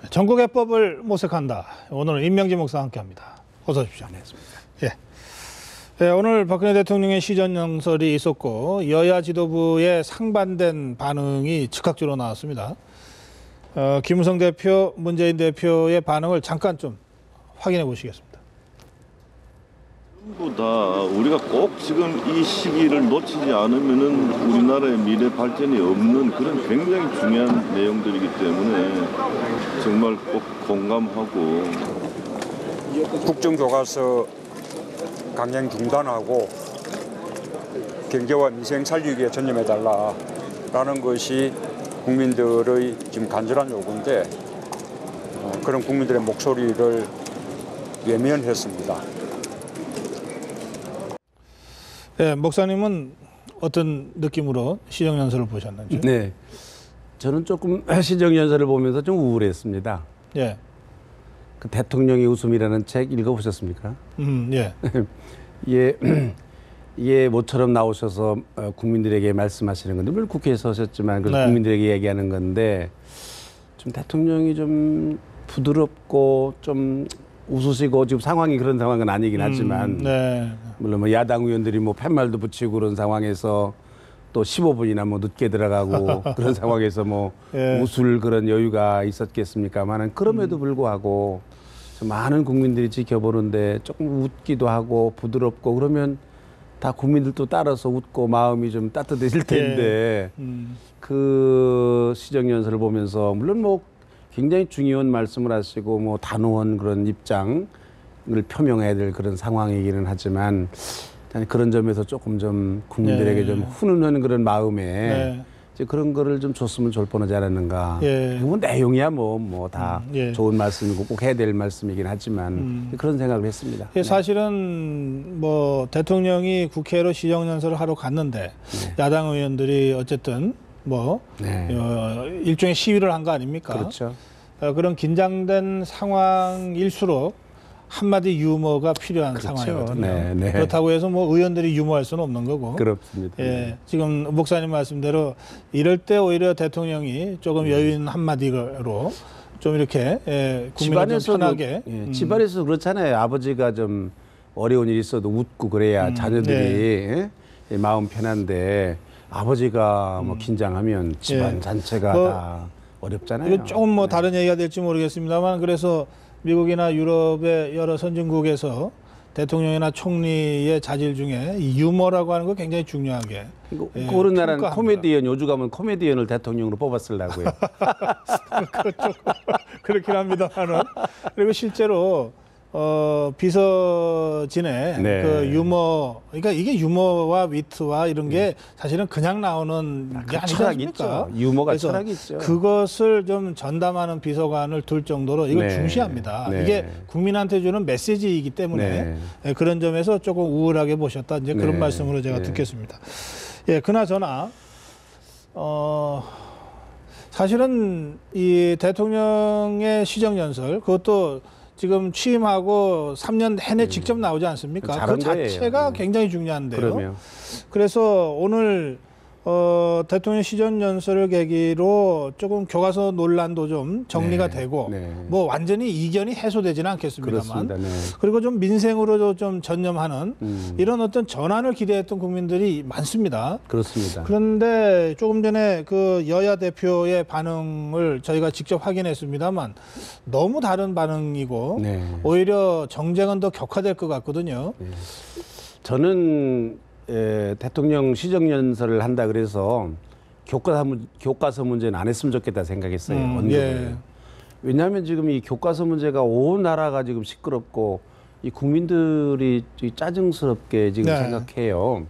전국의 법을 모색한다. 오늘은 임명진 목사와 함께합니다. 어서 오십시오. 안녕하십니까. 예. 네, 오늘 박근혜 대통령의 시정연설이 있었고 여야 지도부의 상반된 반응이 즉각적으로 나왔습니다. 김무성 대표, 문재인 대표의 반응을 잠깐 좀 확인해 보시겠습니다. 전부 다 우리가 꼭 지금 이 시기를 놓치지 않으면은 우리나라의 미래 발전이 없는 그런 굉장히 중요한 내용들이기 때문에 정말 꼭 공감하고 국정교과서 강행 중단하고 경제와 민생 살리기에 전념해달라라는 것이 국민들의 지금 간절한 요구인데 그런 국민들의 목소리를 외면했습니다. 네, 목사님은 어떤 느낌으로 시정연설을 보셨는지? 네, 저는 조금 시정연설을 보면서 좀 우울했습니다. 예. 그 대통령의 웃음이라는 책 읽어보셨습니까? 예. 예, 모처럼 나오셔서 국민들에게 말씀하시는 건데 물론 국회에서 하셨지만 그래서 네. 국민들에게 얘기하는 건데 좀 대통령이 좀 부드럽고 좀 웃으시고 지금 상황이 그런 상황은 아니긴 하지만 네. 물론 뭐 야당 의원들이 뭐 팻말도 붙이고 그런 상황에서 또 15분이나 뭐 늦게 들어가고 그런 상황에서 뭐 예. 웃을 그런 여유가 있었겠습니까만은 그럼에도 불구하고 많은 국민들이 지켜보는데 조금 웃기도 하고 부드럽고 그러면 다 국민들도 따라서 웃고 마음이 좀 따뜻해질 텐데 그 시정연설을 보면서 물론 뭐 굉장히 중요한 말씀을 하시고 뭐 단호한 그런 입장을 표명해야 될 그런 상황이기는 하지만 그런 점에서 조금 좀 국민들에게 네. 좀 훈훈한 그런 마음에 네. 이제 그런 거를 좀 줬으면 좋을 뻔하지 않았는가. 예. 뭐 내용이야 뭐 다 예. 좋은 말씀이고 꼭 해야 될 말씀이긴 하지만 그런 생각을 했습니다. 예, 사실은 뭐 대통령이 국회로 시정연설을 하러 갔는데 야당 의원들이 어쨌든 뭐 네. 일종의 시위를 한 거 아닙니까? 그렇죠. 그런 긴장된 상황일수록 한마디 유머가 필요한 그렇죠. 상황이거든요. 네, 네. 그렇다고 해서 뭐 의원들이 유머할 수는 없는 거고. 그렇습니다. 예, 지금 목사님 말씀대로 이럴 때 오히려 대통령이 조금 여유 있는 한마디로 좀 이렇게 국민을 좀 편하게. 집안에서 그렇잖아요. 아버지가 좀 어려운 일이 있어도 웃고 그래야 자녀들이 마음 편한데 아버지가 뭐 긴장하면 집안 전체가 뭐, 다 어렵잖아요. 이거 조금 뭐 다른 얘기가 될지 모르겠습니다만 그래서 미국이나 유럽의 여러 선진국에서 대통령이나 총리의 자질 중에 이 유머라고 하는 거 굉장히 중요하게. 그런 나라는 평가합니다. 코미디언 요즘 가면 코미디언을 대통령으로 뽑았으려고요. 그렇죠. 그렇긴 합니다만은. 그리고 실제로 비서진의 네. 그 유머, 그러니까 이게 유머와 위트와 이런 게 사실은 그냥 나오는 게 아니지 철학이 않습니까? 있죠. 유머가 그래서 철학이 있죠. 그것을 좀 전담하는 비서관을 둘 정도로 이걸 네. 중시합니다. 네. 이게 국민한테 주는 메시지이기 때문에 그런 점에서 조금 우울하게 보셨다. 이제 그런 네. 말씀으로 제가 네. 듣겠습니다. 예, 그나저나 사실은 이 대통령의 시정연설 그것도 지금 취임하고 3년 내내 직접 나오지 않습니까? 그 잘한 자체가 거예요. 굉장히 중요한데요. 그러면 그래서 오늘 대통령 시정연설을 계기로 조금 교과서 논란도 좀 정리가 되고 뭐 완전히 이견이 해소되지는 않겠습니다만 그렇습니다. 네. 그리고 좀 민생으로도 좀 전념하는 이런 어떤 전환을 기대했던 국민들이 많습니다. 그렇습니다. 그런데 조금 전에 그 여야 대표의 반응을 저희가 직접 확인했습니다만 너무 다른 반응이고 오히려 정쟁은 더 격화될 것 같거든요. 저는 대통령 시정연설을 한다 그래서 교과서 문제는 안 했으면 좋겠다 생각했어요. 왜냐하면 지금 이 교과서 문제가 온 나라가 지금 시끄럽고 이 국민들이 짜증스럽게 지금 생각해요.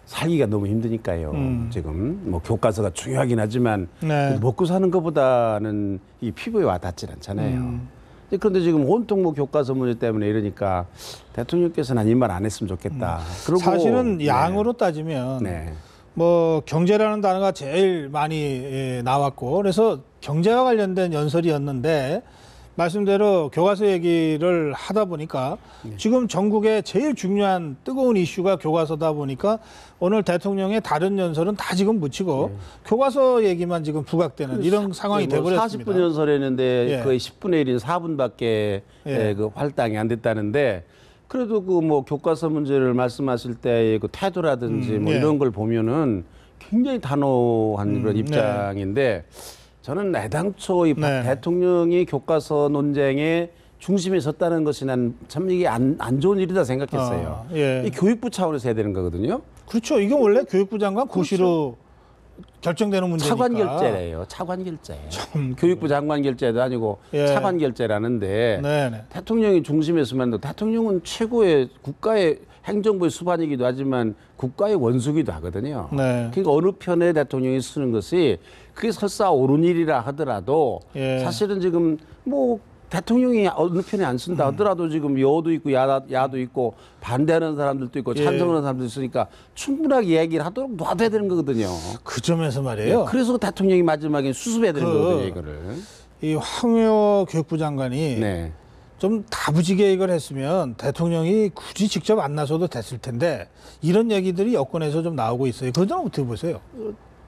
살기가 너무 힘드니까요. 지금 뭐 교과서가 중요하긴 하지만 먹고 사는 것보다는 이 피부에 와 닿질 않잖아요. 그런데 지금 온통 뭐 교과서 문제 때문에 이러니까 대통령께서는 이 말 안 했으면 좋겠다. 그리고 사실은 양으로 따지면 뭐 경제라는 단어가 제일 많이 나왔고 그래서 경제와 관련된 연설이었는데 말씀대로 교과서 얘기를 하다 보니까 지금 전국에 제일 중요한 뜨거운 이슈가 교과서다 보니까 오늘 대통령의 다른 연설은 다 지금 묻히고 교과서 얘기만 지금 부각되는 이런 상황이 돼버렸습니다. 40분 연설했는데 예. 거의 10분의 1인 4분밖에 예. 그 할당이 안 됐다는데 그래도 그 뭐 교과서 문제를 말씀하실 때의 그 태도라든지 뭐 예. 이런 걸 보면은 굉장히 단호한 그런 네. 입장인데 저는 애당초 이 네. 대통령이 교과서 논쟁의 중심에 섰다는 것이 난 참 이게 안 좋은 일이다 생각했어요. 예. 이 교육부 차원에서 해야 되는 거거든요. 그렇죠. 이건 원래 교육부 장관 고시로 결정되는 문제니까. 차관 결제래요. 차관 결제. 교육부 장관 결제도 아니고 예. 차관 결제라는데 네네. 대통령이 중심에 서면 대통령은 최고의 국가의 행정부의 수반이기도 하지만 국가의 원수기도 하거든요. 네. 그러니까 어느 편에 대통령이 쓰는 것이 그게 설사 옳은 일이라 하더라도 예. 사실은 지금 뭐 대통령이 어느 편에 안 쓴다 하더라도 지금 여도 있고 야도 있고 반대하는 사람들도 있고 예. 찬성하는 사람도 있으니까 충분하게 얘기를 하도록 놔둬야 되는 거거든요. 그 점에서 말이에요. 그래서 대통령이 마지막에 수습해야 되는 거거든요, 이거를. 이 황교안 교육부 장관이 네. 좀 다부지게 이걸 했으면 대통령이 굳이 직접 안 나서도 됐을 텐데 이런 얘기들이 여권에서 좀 나오고 있어요. 그건 어떻게 보세요?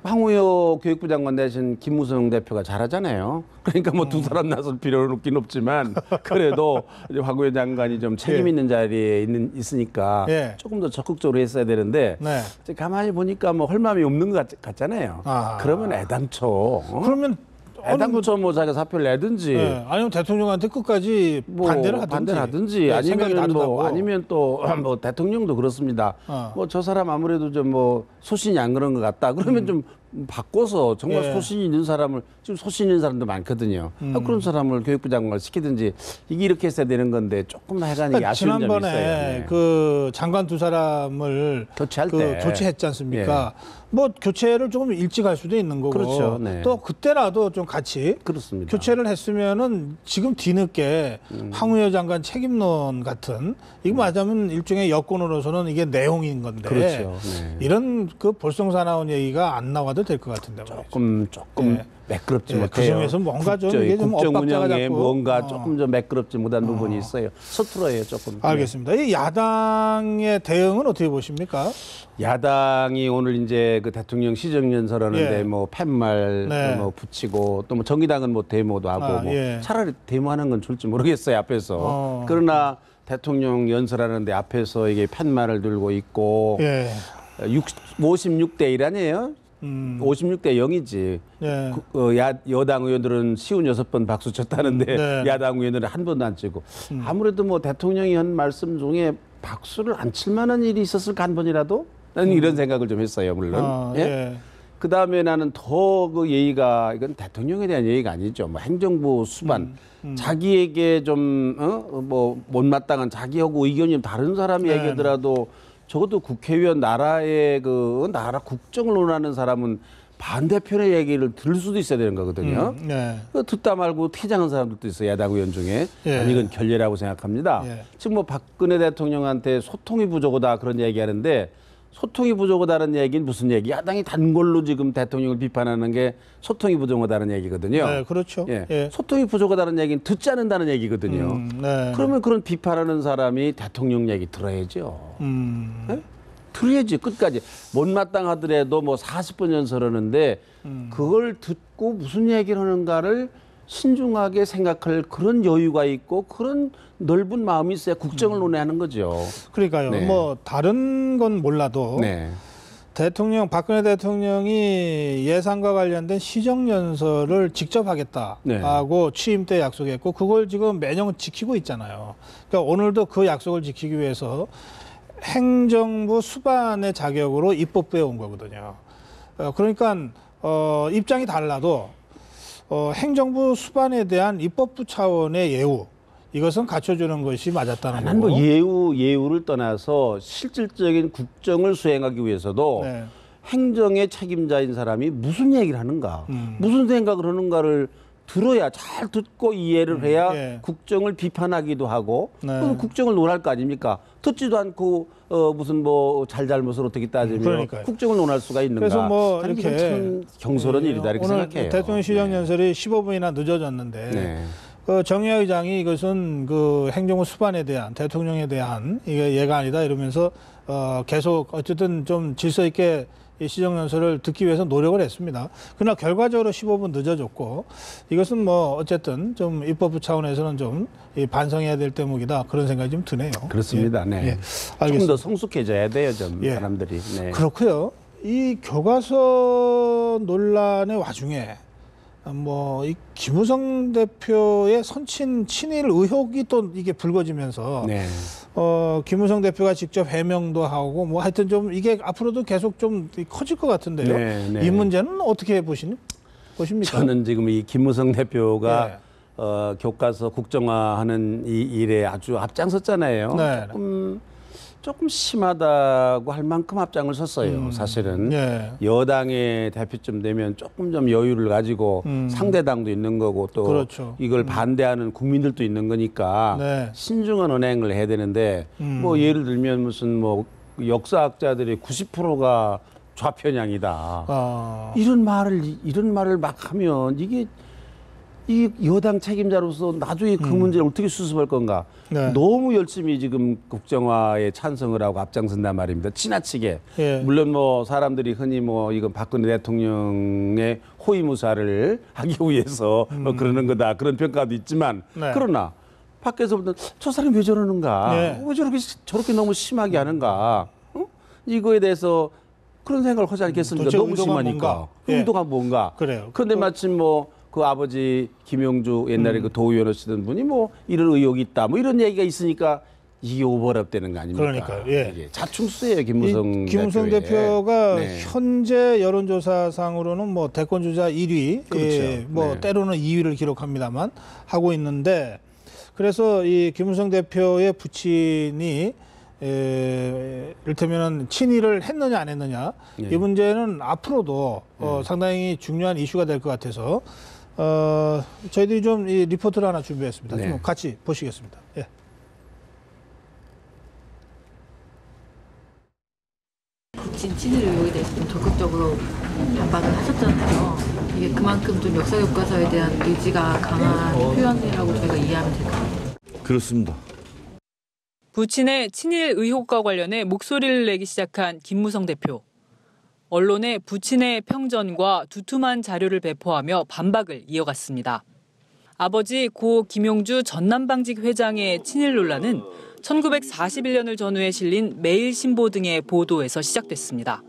황우여 교육부 장관 대신 김무성 대표가 잘하잖아요. 그러니까 뭐 두 사람 나설 필요는 없긴 없지만 그래도 이제 황우여 장관이 좀 책임 있는 자리에 있으니까 예. 조금 더 적극적으로 했어야 되는데 네. 이제 가만히 보니까 뭐 할 마음이 없는 것 같잖아요. 아. 그러면 애당초 그러면 애당초 뭐 자기가 사표를 내든지 네. 아니면 대통령한테 끝까지 뭐 반대를 하든지 네, 생각이 아니면 다르다고. 뭐 아니면 또 뭐 대통령도 그렇습니다. 뭐 저 사람 아무래도 좀 뭐 소신이 안 그런 것 같다. 그러면 좀 바꿔서 정말 예. 소신 있는 사람을 지금 소신 있는 사람도 많거든요. 그런 사람을 교육부 장관을 시키든지 이게 이렇게 했어야 되는 건데 조금 해가는 게 아쉬운 점이 있어요. 지난번에 네. 그 장관 두 사람을 교체할 그 때. 교체했지 않습니까? 뭐 교체를 조금 일찍 할 수도 있는 거고 그렇죠. 네. 또 그때라도 좀 같이 그렇습니다. 교체를 했으면은 지금 뒤늦게 황우여 장관 책임론 같은 이거 말하자면 일종의 여권으로서는 이게 내용인 건데 그렇죠. 네. 이런 그 볼썽사나운 얘기가 안 나와도 될 것 같은데 말이죠. 조금 네. 매끄럽지 예, 못해요. 그 점에서 뭔가 좀 이게 좀 국정 엇박자가 운영에 자꾸, 뭔가 조금 좀 매끄럽지 못한 부분이 있어요. 서툴어요 조금. 알겠습니다. 이 야당의 대응은 어떻게 보십니까? 야당이 오늘 이제 그 대통령 시정연설하는데 예. 뭐 팻말 네. 뭐 붙이고 또 뭐 정의당은 뭐 데모도 하고 아, 뭐 예. 차라리 데모하는 건 좋을지 모르겠어요 앞에서. 그러나 대통령 연설하는데 앞에서 이게 팻말을 들고 있고 예. 56대 1 아니에요? 56대 0이지. 예. 여당 의원들은 56번 박수 쳤다는데 네. 야당 의원들은 한 번도 안 치고 아무래도 뭐 대통령이 한 말씀 중에 박수를 안 칠 만한 일이 있었을까 한 번이라도 나는 이런 생각을 좀 했어요 물론. 예? 그 다음에 나는 더 그 예의가 이건 대통령에 대한 예의가 아니죠. 뭐 행정부 수반 자기에게 좀 뭐 못마땅한 자기하고 의견이 좀 다른 사람이 네. 얘기하더라도 적어도 국회의원 나라의 그 나라 국정을 논하는 사람은 반대편의 얘기를 들을 수도 있어야 되는 거거든요. 네. 그 듣다 말고 퇴장한 사람들도 있어요. 야당 의원 중에. 예. 난 이건 결례라고 생각합니다. 예. 지금 뭐 박근혜 대통령한테 소통이 부족하다 그런 얘기하는데 소통이 부족하다는 얘기는 무슨 얘기? 야당이 단골로 지금 대통령을 비판하는 게 소통이 부족하다는 얘기거든요. 네, 그렇죠. 예. 예. 소통이 부족하다는 얘기는 듣지 않는다는 얘기거든요. 네. 그러면 그런 비판하는 사람이 대통령 얘기 들어야죠. 예? 들어야지 끝까지. 못마땅하더라도 뭐 40분 연설하는데 그걸 듣고 무슨 얘기를 하는가를 신중하게 생각할 그런 여유가 있고 그런 넓은 마음이 있어야 국정을 논의하는 거죠. 그러니까요. 네. 뭐 다른 건 몰라도 네. 박근혜 대통령이 예산과 관련된 시정연설을 직접 하겠다고 취임 때 약속했고 그걸 지금 매년 지키고 있잖아요. 그러니까 오늘도 그 약속을 지키기 위해서 행정부 수반의 자격으로 입법부에 온 거거든요. 그러니까 입장이 달라도 행정부 수반에 대한 입법부 차원의 예우 이것은 갖춰주는 것이 맞았다는 난 거고. 뭐 예우를 떠나서 실질적인 국정을 수행하기 위해서도 네. 행정의 책임자인 사람이 무슨 얘기를 하는가, 무슨 생각을 하는가를 들어야 잘 듣고 이해를 해야 예. 국정을 비판하기도 하고 네. 그럼 국정을 논할 거 아닙니까? 듣지도 않고 무슨 뭐 잘잘못을 어떻게 따지며 그러니까요. 국정을 논할 수가 있는가? 그래서 뭐 나는 이렇게 이건 참 경솔한 일이다 이렇게 오늘 생각해요. 대통령 시정연설이 15분이나 늦어졌는데 네. 정의화 의장이 이것은 그 행정부 수반에 대한 대통령에 대한 이게 예가 아니다 이러면서 계속 어쨌든 좀 질서 있게 이 시정연설을 듣기 위해서 노력을 했습니다. 그러나 결과적으로 15분 늦어졌고 이것은 뭐 어쨌든 좀 입법부 차원에서는 좀 반성해야 될 대목이다 그런 생각이 좀 드네요. 그렇습니다. 네. 예. 조금 더 성숙해져야 돼요, 좀 예. 사람들이. 네. 그렇고요. 이 교과서 논란의 와중에 뭐 이 김무성 대표의 선친 친일 의혹이 또 이게 불거지면서 네. 김무성 대표가 직접 해명도 하고 뭐 하여튼 좀 이게 앞으로도 계속 좀 커질 것 같은데요. 네, 네. 이 문제는 어떻게 보십니까? 저는 지금 이 김무성 대표가 네. 교과서 국정화하는 이 일에 아주 앞장섰잖아요. 네. 조금 심하다고 할 만큼 앞장을 섰어요. 사실은 예. 여당의 대표쯤 되면 조금 좀 여유를 가지고 상대당도 있는 거고 또 그렇죠. 이걸 반대하는 국민들도 있는 거니까 네. 신중한 언행을 해야 되는데 뭐 예를 들면 무슨 뭐 역사학자들의 90%가 좌편향이다. 이런 말을 막 하면 이게 이 여당 책임자로서 나중에 그 문제를 어떻게 수습할 건가. 네. 너무 열심히 지금 국정화에 찬성을 하고 앞장선단 말입니다. 지나치게. 예. 물론 뭐 사람들이 흔히 뭐 이건 박근혜 대통령의 호위무사를 하기 위해서 그러는 거다. 그런 평가도 있지만 네. 그러나 밖에서 보면 저 사람이 왜 저러는가. 네. 왜 저렇게 너무 심하게 하는가. 이거에 대해서 그런 생각을 하지 않겠습니까? 도대체 너무 의도가 심하니까. 뭔가? 예. 의도가 뭔가. 그래요. 그런데 마침 뭐 그 아버지 김용주 옛날에 그 도의원 하시던 분이 뭐 이런 의혹이 있다. 뭐 이런 얘기가 있으니까 이게 오버랩 되는 거 아닙니까? 그러니까요. 예. 이게 자충수예요, 김무성 김무성 대표의. 대표가 네. 현재 여론조사상으로는 뭐 대권 주자 1위, 그렇죠. 뭐 네. 때로는 2위를 기록합니다만 하고 있는데 그래서 이 김무성 대표의 부친이 이를테면 친일을 했느냐 안 했느냐 네. 이 문제는 앞으로도 상당히 중요한 이슈가 될 것 같아서 저희들이 좀 이 리포트를 하나 준비했습니다. 네. 좀 같이 보시겠습니다. 예. 부친 친일 의혹에 대해서 좀 적극적으로 반박을 하셨잖아요. 이게 그만큼 좀 역사 교과서에 대한 의지가 강한 표현이라고 저희가 이해하면 될까요? 그렇습니다. 부친의 친일 의혹과 관련해 목소리를 내기 시작한 김무성 대표. 언론에 부친의 평전과 두툼한 자료를 배포하며 반박을 이어갔습니다. 아버지 고 김용주 전남방직 회장의 친일 논란은 1941년을 전후해 실린 매일신보 등의 보도에서 시작됐습니다.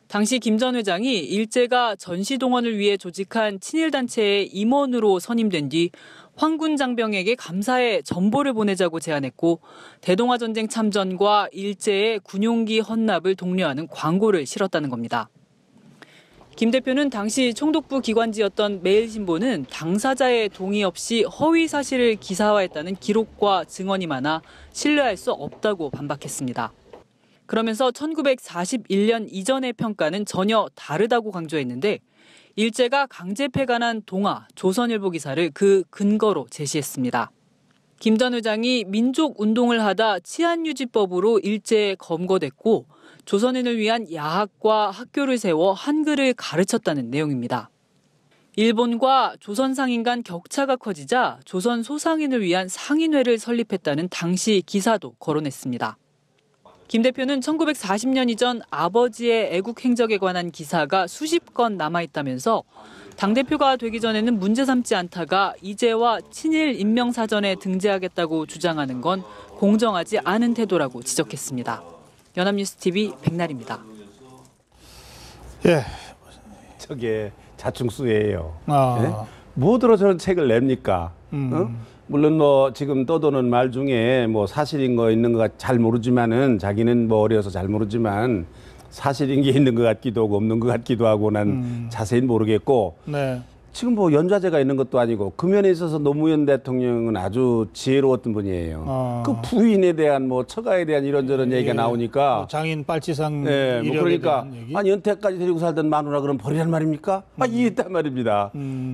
당시 김 전 회장이 일제가 전시동원을 위해 조직한 친일단체의 임원으로 선임된 뒤 황군 장병에게 감사의 전보를 보내자고 제안했고 대동아전쟁 참전과 일제의 군용기 헌납을 독려하는 광고를 실었다는 겁니다. 김 대표는 당시 총독부 기관지였던 매일신보는 당사자의 동의 없이 허위 사실을 기사화했다는 기록과 증언이 많아 신뢰할 수 없다고 반박했습니다. 그러면서 1941년 이전의 평가는 전혀 다르다고 강조했는데 일제가 강제 폐간한 동아, 조선일보 기사를 그 근거로 제시했습니다. 김 전 회장이 민족운동을 하다 치안유지법으로 일제에 검거됐고 조선인을 위한 야학과 학교를 세워 한글을 가르쳤다는 내용입니다. 일본과 조선 상인 간 격차가 커지자 조선 소상인을 위한 상인회를 설립했다는 당시 기사도 거론했습니다. 김 대표는 1940년 이전 아버지의 애국 행적에 관한 기사가 수십 건 남아있다면서 당대표가 되기 전에는 문제 삼지 않다가 이제와 친일 인명사전에 등재하겠다고 주장하는 건 공정하지 않은 태도라고 지적했습니다. 연합뉴스TV 백날입니다. 예. 저게 자충수예요. 아. 예? 뭐들어 저런 책을 냅니까? 물론 뭐 지금 떠도는 말 중에 뭐 사실인 거 있는 거 잘 모르지만은 자기는 뭐 어려서 잘 모르지만 사실인 게 있는 것 같기도 하고 없는 것 같기도 하고 난 자세히 모르겠고 네. 지금 뭐 연좌제가 있는 것도 아니고 그 면에 있어서 노무현 대통령은 아주 지혜로웠던 분이에요. 그 부인에 대한 뭐 처가에 대한 이런저런 얘기가 나오니까 뭐 장인 빨치상 네, 뭐 이력에 그러니까 대한 얘기? 아니 연태까지 데리고 살던 마누라 그럼 버리란 말입니까? 이해했단 말입니다.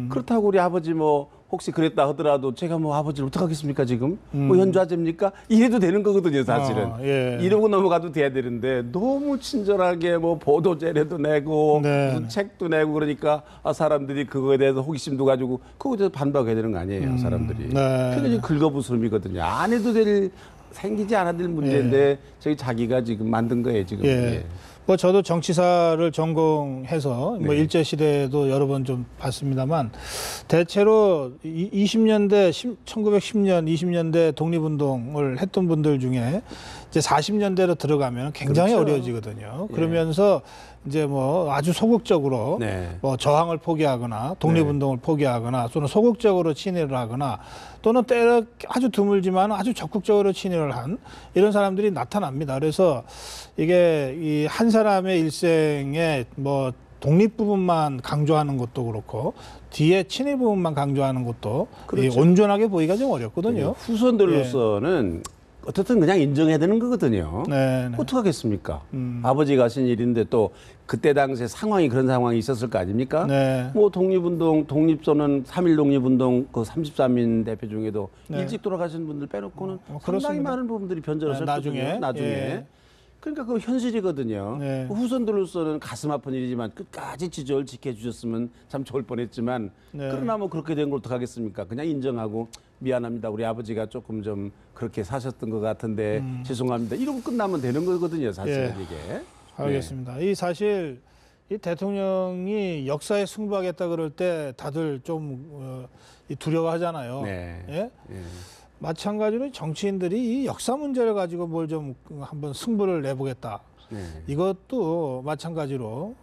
그렇다고 우리 아버지 뭐 혹시 그랬다 하더라도 제가 뭐 아버지를 어떡하겠습니까 지금? 뭐 현주화제입니까? 이래도 되는 거거든요 사실은. 예. 이러고 넘어가도 돼야 되는데 너무 친절하게 뭐 보도제례도 내고 네. 무슨 책도 내고 그러니까 사람들이 그거에 대해서 호기심도 가지고 그거에 대해서 반박해야 되는 거 아니에요 사람들이. 네. 굉장히 긁어부스럼이거든요. 안 해도 될 생기지 않아야 될 문제인데 저희 자기가 지금 만든 거예요 지금. 예. 예. 뭐 저도 정치사를 전공해서 뭐 네. 일제 시대도 여러 번 좀 봤습니다만 대체로 20년대 1910년 20년대 독립운동을 했던 분들 중에 이제 40년대로 들어가면 굉장히 그렇죠. 어려워지거든요. 예. 그러면서 이제 뭐 아주 소극적으로 네. 뭐 저항을 포기하거나 독립운동을 포기하거나 또는 소극적으로 친일을 하거나 또는 때로 아주 드물지만 아주 적극적으로 친일을 한 이런 사람들이 나타납니다. 그래서 이게 이 한 사람의 일생에 뭐 독립 부분만 강조하는 것도 그렇고 뒤에 친일 부분만 강조하는 것도 그렇죠. 이 온전하게 보기가 좀 어렵거든요. 후손들로서는 어떻든 그냥 인정해야 되는 거거든요. 네, 네. 어떡하겠습니까? 아버지가 하신 일인데 또 그때 당시에 상황이 그런 상황이 있었을 거 아닙니까? 네. 뭐 독립운동, 독립선언, 3.1 독립운동 그 33인 대표 중에도 네. 일찍 돌아가신 분들 빼놓고는 상당히 그렇습니다. 많은 부분들이 변절하셨거든요. 네, 나중에. 예. 그러니까 그 현실이거든요. 네. 후손들로서는 가슴 아픈 일이지만 끝까지 지조를 지켜주셨으면 참 좋을 뻔했지만 네. 그러나 뭐 그렇게 된 걸 어떡하겠습니까? 그냥 인정하고 미안합니다. 우리 아버지가 조금 좀 그렇게 사셨던 것 같은데 죄송합니다. 이러고 끝나면 되는 거거든요. 사실은 예. 이게. 알겠습니다. 이 사실 이 대통령이 역사에 승부하겠다 그럴 때 다들 좀 두려워하잖아요. 네. 예? 예. 마찬가지로 정치인들이 이 역사 문제를 가지고 뭘 좀 한번 승부를 내보겠다. 네. 이것도 마찬가지로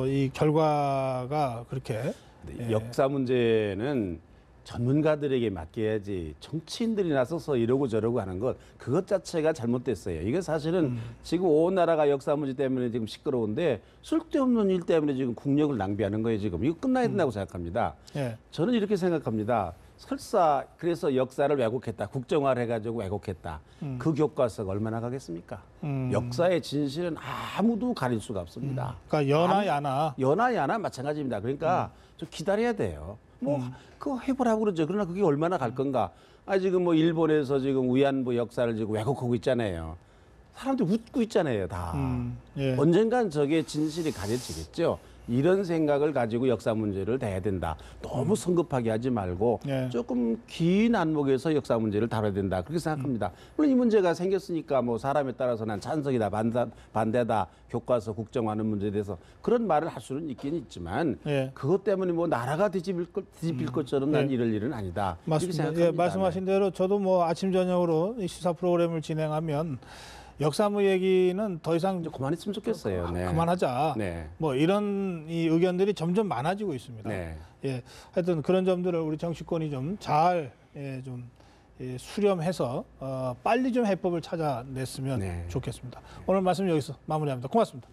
이 결과가 그렇게 예. 역사 문제는 전문가들에게 맡겨야지 정치인들이 나서서 이러고 저러고 하는 것 그것 자체가 잘못됐어요. 이게 사실은 지금 온 나라가 역사 문제 때문에 지금 시끄러운데 쓸데없는 일 때문에 지금 국력을 낭비하는 거예요. 지금 이거 끝나야 된다고 생각합니다. 예. 저는 이렇게 생각합니다. 설사 그래서 역사를 왜곡했다. 국정화를 해가지고 왜곡했다. 그 교과서가 얼마나 가겠습니까? 역사의 진실은 아무도 가릴 수가 없습니다. 그러니까 여나 야나 연하 야나 마찬가지입니다. 그러니까 좀 기다려야 돼요. 뭐 그거 해보라고 그러죠. 그러나 그게 얼마나 갈 건가? 지금 뭐 일본에서 지금 위안부 역사를 지금 왜곡하고 있잖아요. 사람들이 웃고 있잖아요, 다. 예. 언젠간 저게 진실이 가려지겠죠. 이런 생각을 가지고 역사 문제를 대해야 된다. 너무 성급하게 하지 말고 예. 조금 긴 안목에서 역사 문제를 다뤄야 된다. 그렇게 생각합니다. 물론 이 문제가 생겼으니까 뭐 사람에 따라서 난 찬성이다, 반대다, 교과서 국정화하는 문제에 대해서 그런 말을 할 수는 있긴 있지만 예. 그것 때문에 뭐 나라가 뒤집힐 것처럼 난 이럴 일은 아니다. 이렇게 맞습니다. 생각합니다. 예, 말씀하신 대로 저도 뭐 아침 저녁으로 이 시사 프로그램을 진행하면 역사무 얘기는 더 이상 좀 그만했으면 좋겠어요. 네. 그만하자. 네. 뭐 이런 이 의견들이 점점 많아지고 있습니다. 네. 예, 하여튼 그런 점들을 우리 정치권이 좀 잘 수렴해서 빨리 좀 해법을 찾아냈으면 네. 좋겠습니다. 오늘 말씀 여기서 마무리합니다. 고맙습니다.